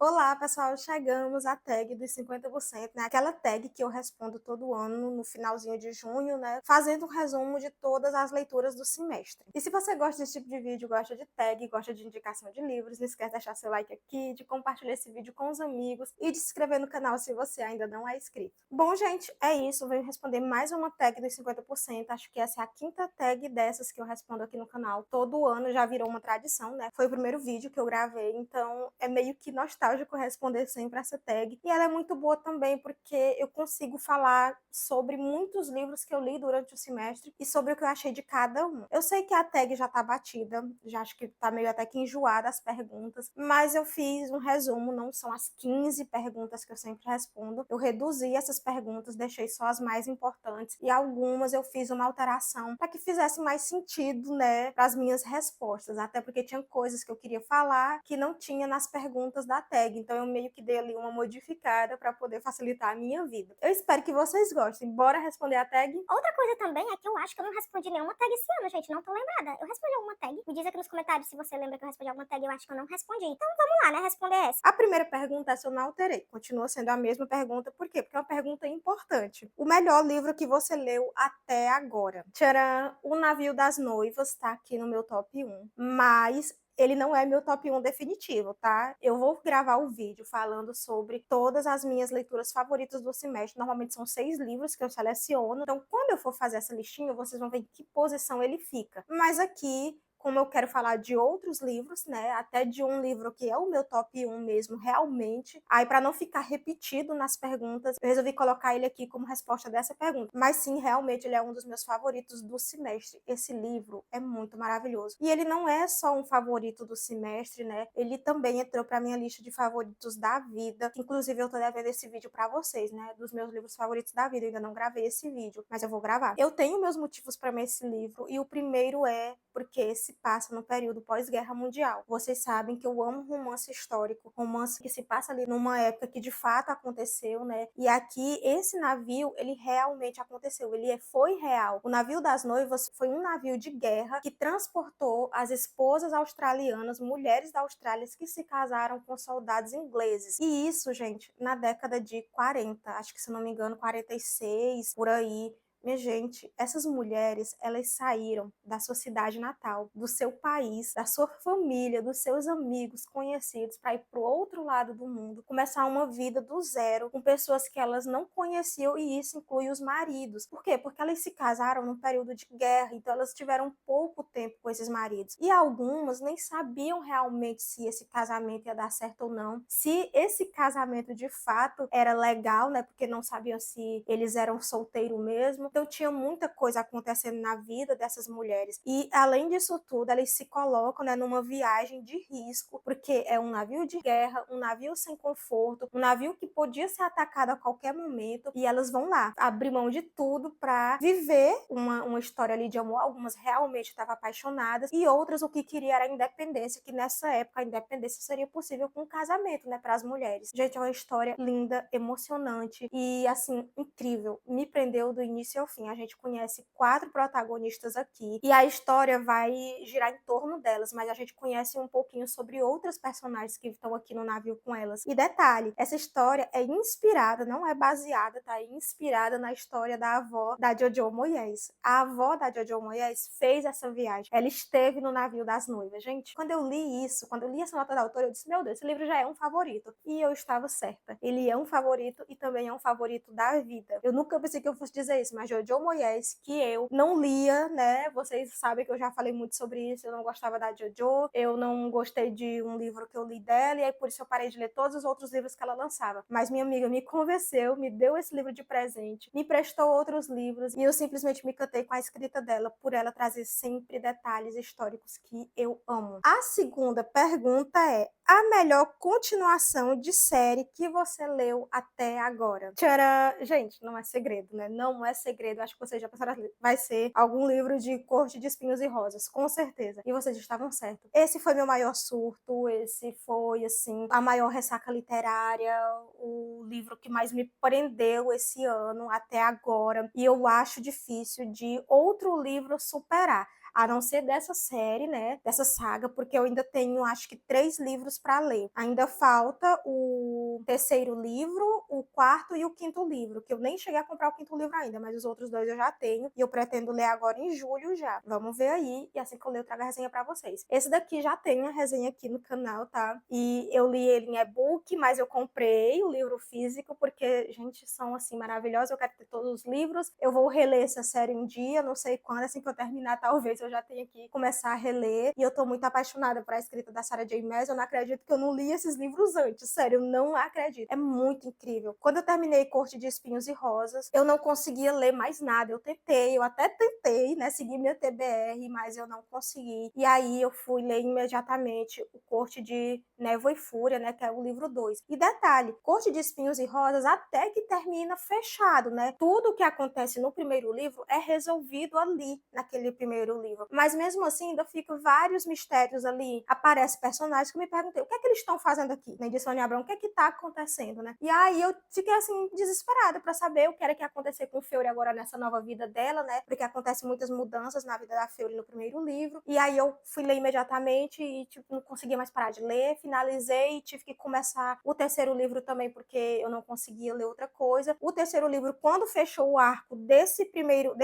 Olá, pessoal, chegamos à tag dos 50%, né? Aquela tag que eu respondo todo ano no finalzinho de junho, né? Fazendo um resumo de todas as leituras do semestre. E se você gosta desse tipo de vídeo, gosta de tag, gosta de indicação de livros, não esquece de deixar seu like aqui, de compartilhar esse vídeo com os amigos e de se inscrever no canal se você ainda não é inscrito. Bom, gente, é isso. Venho responder mais uma tag dos 50%. Acho que essa é a quinta tag dessas que eu respondo aqui no canal. Todo ano já virou uma tradição, né? Foi o primeiro vídeo que eu gravei, então é meio que nostálgico responder sempre essa tag. E ela é muito boa também porque eu consigo falar sobre muitos livros que eu li durante o semestre e sobre o que eu achei de cada um. Eu sei que a tag já tá batida, já acho que tá meio até que enjoada as perguntas, mas eu fiz um resumo, não são as 15 perguntas que eu sempre respondo. Eu reduzi essas perguntas, deixei só as mais importantes e algumas eu fiz uma alteração para que fizesse mais sentido, né, para as minhas respostas, até porque tinha coisas que eu queria falar que não tinha nas perguntas da tag. Então eu meio que dei ali uma modificada para poder facilitar a minha vida. Eu espero que vocês gostem. Bora responder a tag? Outra coisa também é que eu acho que eu não respondi nenhuma tag esse ano, gente. Não tô lembrada. Eu respondi alguma tag? Me diz aqui nos comentários se você lembra que eu respondi alguma tag. Eu acho que eu não respondi. Então vamos lá, né? Responder essa. A primeira pergunta, essa eu não alterei. Continua sendo a mesma pergunta. Por quê? Porque é uma pergunta importante. O melhor livro que você leu até agora? Tcharam! O Navio das Noivas tá aqui no meu top 1. Mas ele não é meu top 1 definitivo, tá? Eu vou gravar o vídeo falando sobre todas as minhas leituras favoritas do semestre. Normalmente são 6 livros que eu seleciono. Então, quando eu for fazer essa listinha, vocês vão ver em que posição ele fica. Mas aqui, como eu quero falar de outros livros, né, até de um livro que é o meu top 1 mesmo, realmente, aí para não ficar repetido nas perguntas, eu resolvi colocar ele aqui como resposta dessa pergunta. Mas sim, realmente ele é um dos meus favoritos do semestre. Esse livro é muito maravilhoso. E ele não é só um favorito do semestre, né, ele também entrou para minha lista de favoritos da vida, que inclusive eu tô devendo esse vídeo para vocês, né, dos meus livros favoritos da vida. Eu ainda não gravei esse vídeo, mas eu vou gravar. Eu tenho meus motivos para amar esse livro, e o primeiro é porque se passa no período pós-guerra mundial. Vocês sabem que eu amo romance histórico, romance que se passa ali numa época que de fato aconteceu, né? E aqui esse navio, ele realmente aconteceu, foi real. O navio das noivas foi um navio de guerra que transportou as esposas australianas, mulheres da Austrália que se casaram com soldados ingleses. E isso, gente, na década de 40, acho que se não me engano, 46, por aí. Minha gente, essas mulheres, elas saíram da sua cidade natal, do seu país, da sua família, dos seus amigos, conhecidos, para ir para o outro lado do mundo, começar uma vida do zero, com pessoas que elas não conheciam, e isso inclui os maridos. Por quê? Porque elas se casaram num período de guerra, então elas tiveram pouco tempo com esses maridos. E algumas nem sabiam realmente se esse casamento ia dar certo ou não, se esse casamento de fato era legal, né? Porque não sabiam se eles eram solteiros mesmo. Então tinha muita coisa acontecendo na vida dessas mulheres. E além disso tudo, elas se colocam, né, numa viagem de risco, porque é um navio de guerra, um navio sem conforto, um navio que podia ser atacado a qualquer momento, e elas vão lá abrir mão de tudo para viver uma história ali de amor. Algumas realmente estavam apaixonadas e outras o que queria era a independência, que nessa época a independência seria possível com um casamento, né, para as mulheres. Gente, é uma história linda, emocionante e assim incrível. Me prendeu do início ao fim. A gente conhece 4 protagonistas aqui e a história vai girar em torno delas, mas a gente conhece um pouquinho sobre outras personagens que estão aqui no navio com elas. E detalhe, essa história é inspirada, não é baseada, tá? É inspirada na história da avó da Jojo Moyes. A avó da Jojo Moyes fez essa viagem. Ela esteve no navio das noivas. Gente, quando eu li isso, quando eu li essa nota da autora, eu disse, meu Deus, esse livro já é um favorito. E eu estava certa. Ele é um favorito e também é um favorito da vida. Eu nunca pensei que eu fosse dizer isso, mas Jojo Moyes, que eu não lia, né? Vocês sabem que eu já falei muito sobre isso, eu não gostava da Jojo, eu não gostei de um livro que eu li dela, e aí por isso eu parei de ler todos os outros livros que ela lançava. Mas minha amiga me convenceu, me deu esse livro de presente, me prestou outros livros, e eu simplesmente me encantei com a escrita dela, por ela trazer sempre detalhes históricos que eu amo. A segunda pergunta é: a melhor continuação de série que você leu até agora? Tcharam! Gente, não é segredo, né? Não é segredo. Acho que vocês já pensaram, vai ser algum livro de Corte de Espinhos e Rosas, com certeza. E vocês estavam certos. Esse foi meu maior surto, esse foi, assim, a maior ressaca literária, o livro que mais me prendeu esse ano até agora. E eu acho difícil de outro livro superar. a não ser dessa série, né, dessa saga, porque eu ainda tenho, acho que 3 livros para ler. Ainda falta o terceiro livro, o quarto e o quinto livro, que eu nem cheguei a comprar o quinto livro ainda, mas os outros 2 eu já tenho e eu pretendo ler agora em julho já. Vamos ver aí, e assim que eu ler eu trago a resenha para vocês. Esse daqui já tem a resenha aqui no canal, tá? E eu li ele em e-book, mas eu comprei o livro físico porque, gente, são assim maravilhosos. Eu quero ter todos os livros. Eu vou reler essa série um dia, não sei quando, assim que eu terminar, talvez eu já tenha que começar a reler. E eu tô muito apaixonada por a escrita da Sarah J. Maas. Eu não acredito que eu não li esses livros antes, sério, eu não acredito. É muito incrível. Quando eu terminei Corte de Espinhos e Rosas, eu não conseguia ler mais nada. Eu até tentei, né, seguir minha TBR, mas eu não consegui. E aí eu fui ler imediatamente o Corte de Névoa e Fúria, né, que é o livro 2. E detalhe, Corte de Espinhos e Rosas até que termina fechado, né? Tudo que acontece no primeiro livro é resolvido ali, naquele primeiro livro. Mas mesmo assim, ainda ficam vários mistérios ali. Aparecem personagens que eu me perguntei, o que é que eles estão fazendo aqui? Na edição de Abrão, o que é que tá acontecendo, né? E aí eu fiquei assim, desesperada pra saber o que era que ia acontecer com Fury agora nessa nova vida dela, né? Porque acontecem muitas mudanças na vida da Fury no primeiro livro. E aí eu fui ler imediatamente e, tipo, não conseguia mais parar de ler. Finalizei e tive que começar o terceiro livro também, porque eu não conseguia ler outra coisa. O terceiro livro, quando fechou o arco desse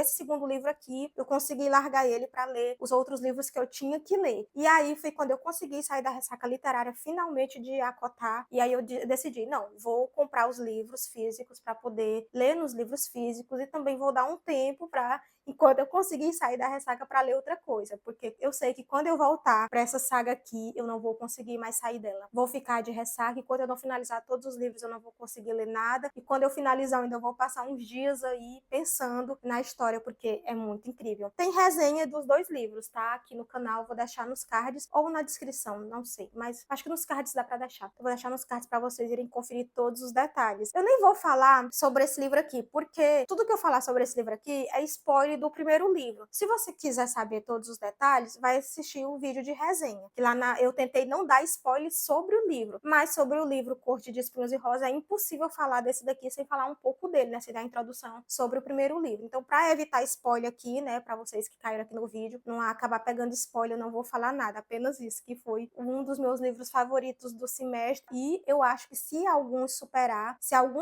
segundo livro aqui, eu consegui largar ele para ler os outros livros que eu tinha que ler. E aí foi quando eu consegui sair da ressaca literária finalmente de Acotar. E aí eu decidi, não, vou comprar os livros físicos para poder ler nos livros físicos e também vou dar um tempo para enquanto eu conseguir sair da ressaca para ler outra coisa, porque eu sei que quando eu voltar para essa saga aqui, eu não vou conseguir mais sair dela. Vou ficar de ressaca, enquanto eu não finalizar todos os livros, eu não vou conseguir ler nada, e quando eu finalizar, eu ainda vou passar uns dias aí pensando na história, porque é muito incrível. Tem resenha dos 2 livros, tá? Aqui no canal, vou deixar nos cards ou na descrição, não sei, mas acho que nos cards dá para deixar. Eu vou deixar nos cards para vocês irem conferir todos os detalhes. Eu nem vou falar sobre esse livro aqui, porque tudo que eu falar sobre esse livro aqui é spoiler do primeiro livro. Se você quiser saber todos os detalhes, vai assistir o vídeo de resenha. Que eu tentei não dar spoiler sobre o livro, mas sobre o livro Corte de Espinhos e Rosas é impossível falar desse daqui sem falar um pouco dele, né? Sem dar a introdução sobre o primeiro livro. Então, para evitar spoiler aqui, né, para vocês que caíram aqui no vídeo, não acabar pegando spoiler, eu não vou falar nada, apenas isso, que foi um dos meus livros favoritos do semestre e eu acho que se algum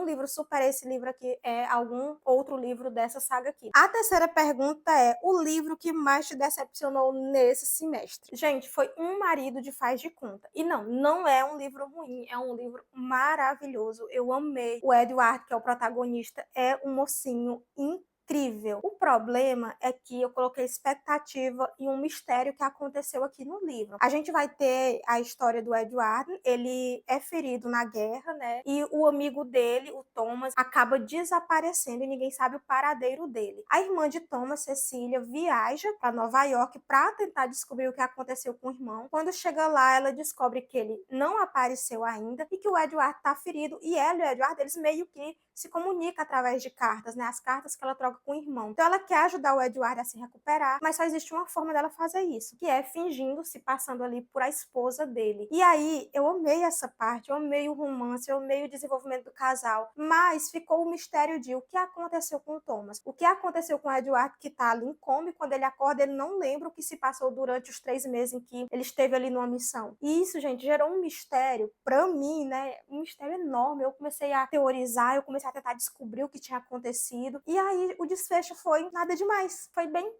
livro superar esse livro aqui, é algum outro livro dessa saga aqui. A terceira pergunta é: o livro que mais te decepcionou nesse semestre? Gente, foi Um Marido de Faz de Conta. E não é um livro ruim, é um livro maravilhoso. Eu amei. O Edward, que é o protagonista, é um mocinho incrível. O problema é que eu coloquei expectativa em um mistério que aconteceu aqui no livro. A gente vai ter a história do Edward, ele é ferido na guerra, né? E o amigo dele, o Thomas, acaba desaparecendo e ninguém sabe o paradeiro dele. A irmã de Thomas, Cecília, viaja para Nova York para tentar descobrir o que aconteceu com o irmão. Quando chega lá, ela descobre que ele não apareceu ainda e que o Edward tá ferido e ela e o Edward, eles meio que se comunicam através de cartas, né? As cartas que ela troca com o irmão. Então ela quer ajudar o Edward a se recuperar, mas só existe uma forma dela fazer isso, que é fingindo, se passando ali por a esposa dele. E aí, eu amei essa parte, eu amei o romance, eu amei o desenvolvimento do casal, mas ficou o mistério de o que aconteceu com o Thomas. O que aconteceu com o Edward, que tá ali em coma, e quando ele acorda, ele não lembra o que se passou durante os 3 meses em que ele esteve ali numa missão. E isso, gente, gerou um mistério, pra mim, né? Um mistério enorme. Eu comecei a teorizar, eu comecei a tentar descobrir o que tinha acontecido. E aí, o desfecho foi nada demais. Foi bem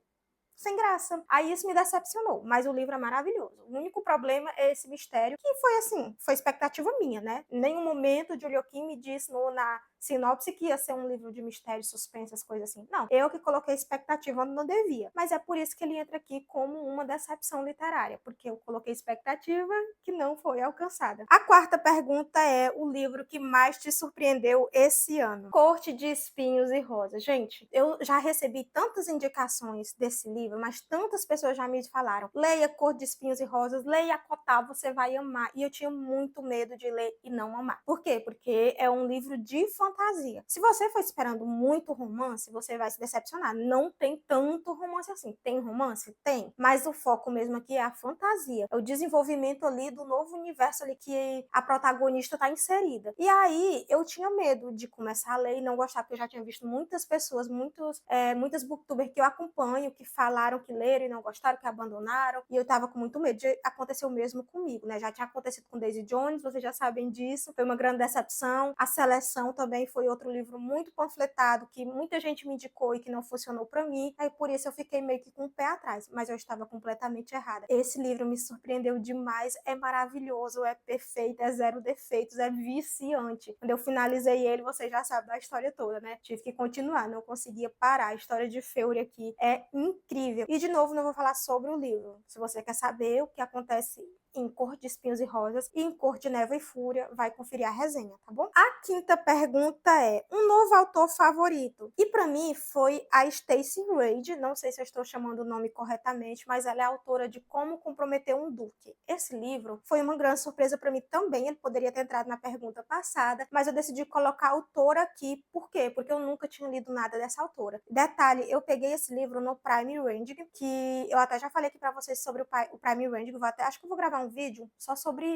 sem graça. Aí isso me decepcionou, mas o livro é maravilhoso. O único problema é esse mistério, que foi assim, foi expectativa minha, né? Em nenhum momento Julio Kim me disse na sinopse que ia ser um livro de mistério, suspense, as coisas assim. Não, eu que coloquei expectativa onde não devia. Mas é por isso que ele entra aqui como uma decepção literária, porque eu coloquei expectativa que não foi alcançada. A quarta pergunta é: o livro que mais te surpreendeu esse ano? Corte de Espinhos e Rosas. Gente, eu já recebi tantas indicações desse livro, mas tantas pessoas já me falaram: leia Corte de Espinhos e Rosas, leia Acotar, você vai amar. E eu tinha muito medo de ler e não amar. Por quê? Porque é um livro de fantasia fantasia. Se você for esperando muito romance, você vai se decepcionar. Não tem tanto romance assim. Tem romance? Tem. Mas o foco mesmo aqui é a fantasia. É o desenvolvimento ali do novo universo ali que a protagonista está inserida. E aí, eu tinha medo de começar a ler e não gostar, porque eu já tinha visto muitas pessoas, muitas booktubers que eu acompanho, que falaram que leram e não gostaram, que abandonaram. E eu tava com muito medo de acontecer o mesmo comigo, né? Já tinha acontecido com Daisy Jones, vocês já sabem disso. Foi uma grande decepção. A Seleção também foi outro livro muito panfletado, que muita gente me indicou e que não funcionou para mim. Aí por isso eu fiquei meio que com o pé atrás, mas eu estava completamente errada. Esse livro me surpreendeu demais, é maravilhoso, é perfeito, é zero defeitos, é viciante. Quando eu finalizei ele, vocês já sabem da história toda, né? Tive que continuar, não conseguia parar. A história de Feury aqui é incrível. E de novo, não vou falar sobre o livro. Se você quer saber o que acontece em Cor de Espinhos e Rosas e em Cor de Névoa e Fúria, vai conferir a resenha, tá bom? A quinta pergunta é: um novo autor favorito? E para mim foi a Stacey Reid, não sei se eu estou chamando o nome corretamente, mas ela é autora de Como Comprometer um Duque. Esse livro foi uma grande surpresa para mim também, ele poderia ter entrado na pergunta passada, mas eu decidi colocar a autora aqui, por quê? Porque eu nunca tinha lido nada dessa autora. Detalhe, eu peguei esse livro no Prime Reading, que eu até já falei aqui para vocês sobre o Prime Reading, acho que eu vou gravar um vídeo só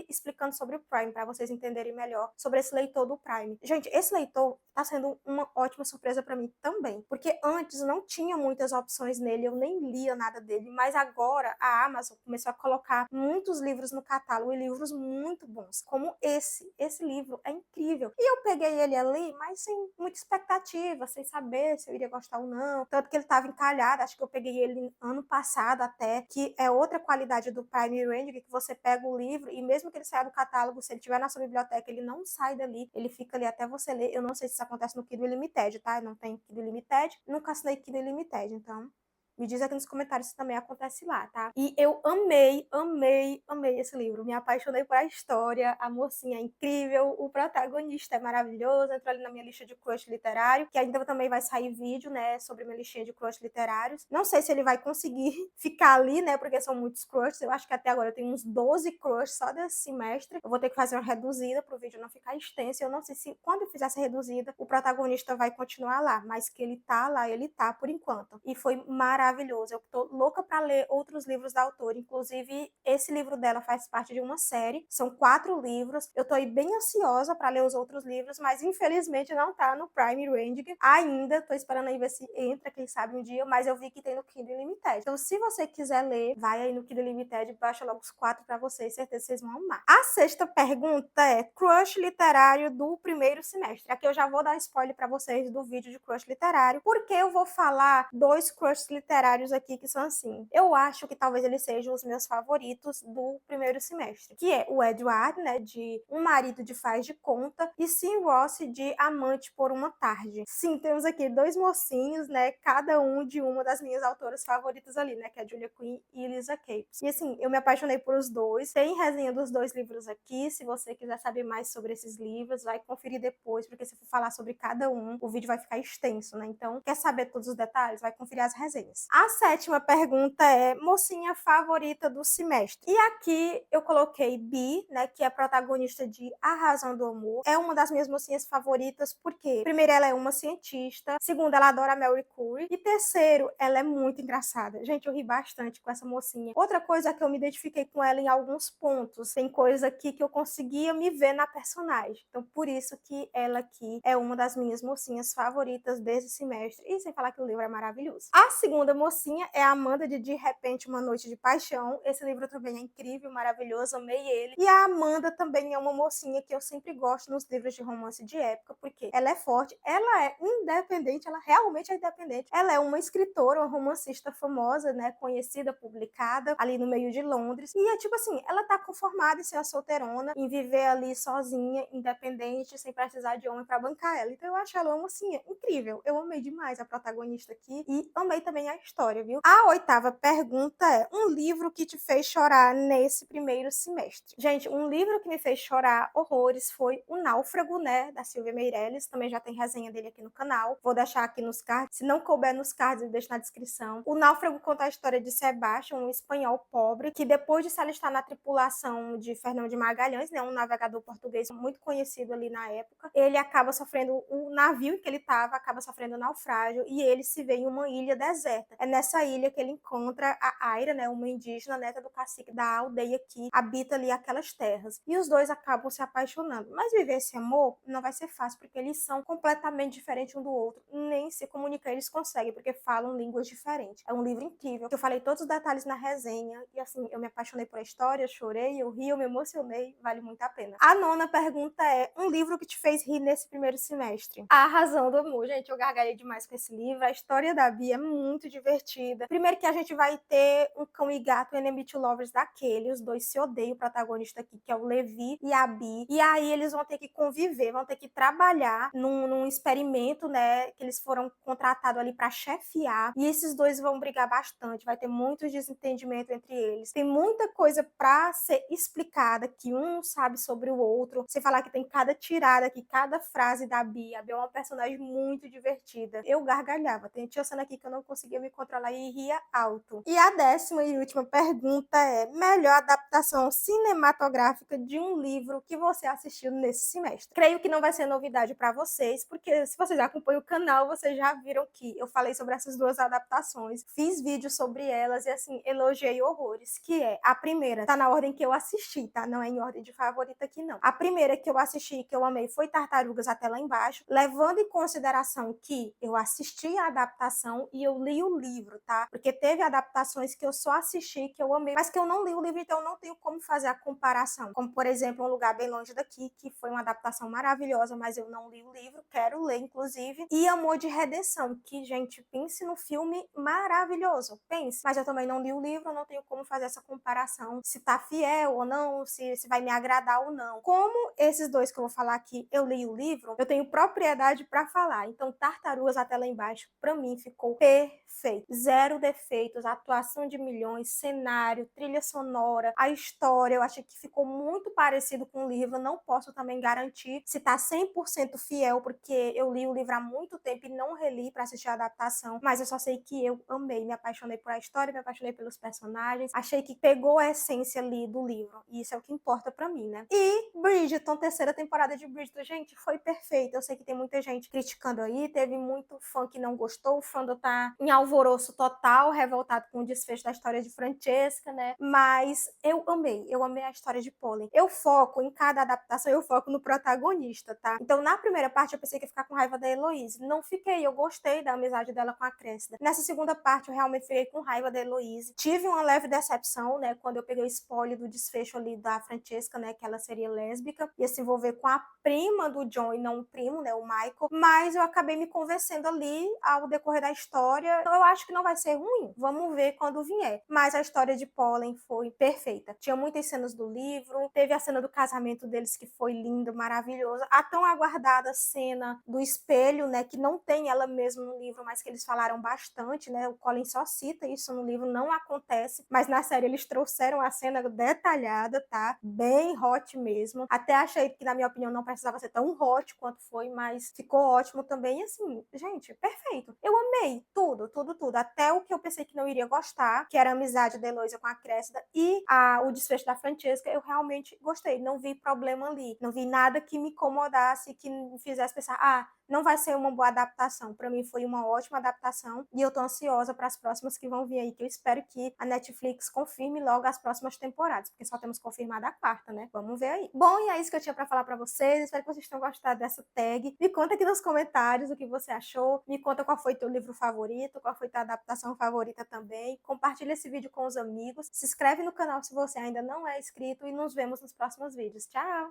explicando sobre o Prime, para vocês entenderem melhor sobre esse leitor do Prime. Gente, esse leitor tá sendo uma ótima surpresa para mim também, porque antes não tinha muitas opções nele, eu nem lia nada dele, mas agora a Amazon começou a colocar muitos livros no catálogo e livros muito bons, como esse. Esse livro é incrível. E eu peguei ele ali, mas sem muita expectativa, sem saber se eu iria gostar ou não, tanto que ele estava encalhado, acho que eu peguei ele ano passado até, que é outra qualidade do Prime Reading, que você pega o livro e mesmo que ele saia do catálogo, se ele estiver na sua biblioteca, ele não sai dali, ele fica ali até você ler. Eu não sei se isso acontece no Kindle Unlimited, tá? Eu não tenho Kindle Unlimited, nunca assinei Kindle Unlimited, então me diz aqui nos comentários se também acontece lá, tá? E eu amei, amei, amei esse livro. Me apaixonei por a história, a mocinha é incrível, o protagonista é maravilhoso, entrou ali na minha lista de crush literário, que ainda também vai sair vídeo, né, sobre minha listinha de crush literários. Não sei se ele vai conseguir ficar ali, né, porque são muitos crushes. Eu acho que até agora eu tenho uns 12 crushes só desse semestre. Eu vou ter que fazer uma reduzida pro vídeo não ficar extenso. Eu não sei se quando eu fizer essa reduzida, o protagonista vai continuar lá, mas que ele tá lá, ele tá por enquanto. E foi maravilhoso. Eu tô louca para ler outros livros da autora, inclusive esse livro dela faz parte de uma série, são 4 livros. Eu tô aí bem ansiosa para ler os outros livros, mas infelizmente não tá no Prime Reading ainda. Tô esperando aí ver se entra, quem sabe um dia, mas eu vi que tem no Kindle Unlimited. Então, se você quiser ler, vai aí no Kindle Unlimited, baixa logo os 4 para vocês, certeza que vocês vão amar. A sexta pergunta é: crush literário do primeiro semestre. Aqui eu já vou dar spoiler para vocês do vídeo de crush literário, porque eu vou falar 2 crush literários aqui que são assim. Eu acho que talvez eles sejam os meus favoritos do primeiro semestre, que é o Edward, né, de Um Marido de Faz de Conta, e Sim Ross, de Amante por uma Tarde. Sim, temos aqui 2 mocinhos, né, cada um de uma das minhas autoras favoritas ali, né, que é a Julia Quinn e Elisa Capes. E assim, eu me apaixonei por os dois. Tem resenha dos 2 livros aqui, se você quiser saber mais sobre esses livros, vai conferir depois, porque se eu for falar sobre cada um, o vídeo vai ficar extenso, né? Então, quer saber todos os detalhes? Vai conferir as resenhas. A sétima pergunta é: mocinha favorita do semestre. E aqui eu coloquei Bi, né, que é a protagonista de A Razão do Amor. É uma das minhas mocinhas favoritas, porque primeiro, ela é uma cientista, segundo, ela adora Mary Curie, e terceiro, ela é muito engraçada. Gente, eu ri bastante com essa mocinha. Outra coisa é que eu me identifiquei com ela em alguns pontos. Tem coisa aqui que eu conseguia me ver na personagem. Então, por isso que ela aqui é uma das minhas mocinhas favoritas desse semestre. E sem falar que o livro é maravilhoso. A segunda mocinha é a Amanda de Repente Uma Noite de Paixão. Esse livro também é incrível, maravilhoso, amei ele. E a Amanda também é uma mocinha que eu sempre gosto nos livros de romance de época, porque ela é forte, ela é independente, ela realmente é independente. Ela é uma escritora, uma romancista famosa, né, conhecida, publicada ali no meio de Londres. E é tipo assim, ela tá conformada em ser a solteirona, em viver ali sozinha, independente, sem precisar de homem para bancar ela. Então eu acho ela uma mocinha incrível. Eu amei demais a protagonista aqui e amei também a história, viu? A 8ª pergunta é: um livro que te fez chorar nesse primeiro semestre? Gente, um livro que me fez chorar horrores foi O Náufrago, né, da Silvia Meirelles. Também já tem resenha dele aqui no canal. Vou deixar aqui nos cards. Se não couber nos cards, eu deixo na descrição. O Náufrago conta a história de Sebastião, um espanhol pobre, que depois de se alistar na tripulação de Fernão de Magalhães, né, um navegador português muito conhecido ali na época, ele acaba sofrendo, o navio em que ele estava acaba sofrendo naufrágio e ele se vê em uma ilha deserta. É nessa ilha que ele encontra a Aira, né, uma indígena neta do cacique da aldeia que habita ali aquelas terras. E os dois acabam se apaixonando. Mas viver esse amor não vai ser fácil, porque eles são completamente diferentes um do outro. Nem se comunicar eles conseguem, porque falam línguas diferentes. É um livro incrível, que eu falei todos os detalhes na resenha. E assim, eu me apaixonei por a história, eu chorei, eu ri, eu me emocionei. Vale muito a pena. A 9ª pergunta é: um livro que te fez rir nesse primeiro semestre? A Razão do Amor. Gente, eu gargalhei demais com esse livro. A história da Bia é muito divertida. Primeiro que a gente vai ter um cão e gato enemy to lovers daquele. Os dois se odeiam, o protagonista aqui, que é o Levi e a Bi. E aí eles vão ter que conviver, vão ter que trabalhar num experimento, né, que eles foram contratados ali para chefiar. E esses dois vão brigar bastante, vai ter muitos desentendimentos entre eles. Tem muita coisa para ser explicada que um não sabe sobre o outro. Você falar que tem cada tirada aqui, cada frase da Bia. A Bia é uma personagem muito divertida. Eu gargalhava. Tem tia cena aqui que eu não conseguia me controlar e ria alto. E a 10ª e última pergunta é: melhor adaptação cinematográfica de um livro que você assistiu nesse semestre? Creio que não vai ser novidade para vocês, porque se vocês acompanham o canal, vocês já viram que eu falei sobre essas duas adaptações, fiz vídeo sobre elas e assim, elogiei horrores, que é a primeira, tá na ordem que eu assisti, tá? Não é em ordem de favorita aqui não. A primeira que eu assisti, que eu amei, foi Tartarugas Até Lá Embaixo, levando em consideração que eu assisti a adaptação e eu li o livro, tá? Porque teve adaptações que eu só assisti, que eu amei, mas que eu não li o livro, então eu não tenho como fazer a comparação. Como, por exemplo, Um Lugar Bem Longe Daqui, que foi uma adaptação maravilhosa, mas eu não li o livro, quero ler, inclusive. E Amor de Redenção, que, gente, pense no filme maravilhoso, pense. Mas eu também não li o livro, eu não tenho como fazer essa comparação, se tá fiel ou não, se vai me agradar ou não. Como esses dois que eu vou falar aqui, eu li o livro, eu tenho propriedade para falar. Então, Tartarugas Até Lá Embaixo, para mim, ficou perfeito. Zero defeitos, atuação de milhões, cenário, trilha sonora, a história, eu achei que ficou muito parecido com o livro. Não posso também garantir se tá 100% fiel, porque eu li o livro há muito tempo e não reli para assistir a adaptação, mas eu só sei que eu amei, me apaixonei por a história, me apaixonei pelos personagens, achei que pegou a essência ali do livro, e isso é o que importa para mim, né? E Bridgerton, 3ª temporada de Bridgerton, gente, foi perfeita. Eu sei que tem muita gente criticando aí, teve muito fã que não gostou, o fandom tá em alvoroço total, revoltado com o desfecho da história de Francesca, né? Mas eu amei a história de Pollen. Eu foco em cada adaptação, eu foco no protagonista, tá? Então, na primeira parte, eu pensei que ia ficar com raiva da Heloise. Não fiquei, eu gostei da amizade dela com a Cressida. Nessa segunda parte, eu realmente fiquei com raiva da Heloise. Tive uma leve decepção, né, quando eu peguei o spoiler do desfecho ali da Francesca, né, que ela seria lésbica, ia se envolver com a prima do John e não o primo, né, o Michael. Mas eu acabei me convencendo ali ao decorrer da história. Então, eu acho que não vai ser ruim. Vamos ver quando vier. Mas a história de Pollen foi perfeita. Tinha muitas cenas do livro, teve a cena do casamento deles que foi linda, maravilhosa. A tão aguardada cena do espelho, né, que não tem ela mesmo no livro, mas que eles falaram bastante, né? O Colin só cita isso no livro, não acontece, mas na série eles trouxeram a cena detalhada, tá? Bem hot mesmo. Até achei que, na minha opinião, não precisava ser tão hot quanto foi, mas ficou ótimo também. E assim, gente, perfeito. Eu amei tudo, tudo, tudo. Até o que eu pensei que não iria gostar, que era a amizade da Heloísa com a Cressida e o desfecho da Francesca, eu realmente gostei. Não vi problema ali. Não vi nada que me incomodasse, que me fizesse pensar, não vai ser uma boa adaptação. Para mim foi uma ótima adaptação e eu tô ansiosa para as próximas que vão vir aí, que eu espero que a Netflix confirme logo as próximas temporadas, porque só temos confirmada a 4ª, né? Vamos ver aí. Bom, e é isso que eu tinha para falar para vocês. Espero que vocês tenham gostado dessa tag. Me conta aqui nos comentários o que você achou. Me conta qual foi teu livro favorito, qual foi tua adaptação favorita também. Compartilha esse vídeo com os amigos. Se inscreve no canal se você ainda não é inscrito e nos vemos nos próximos vídeos. Tchau!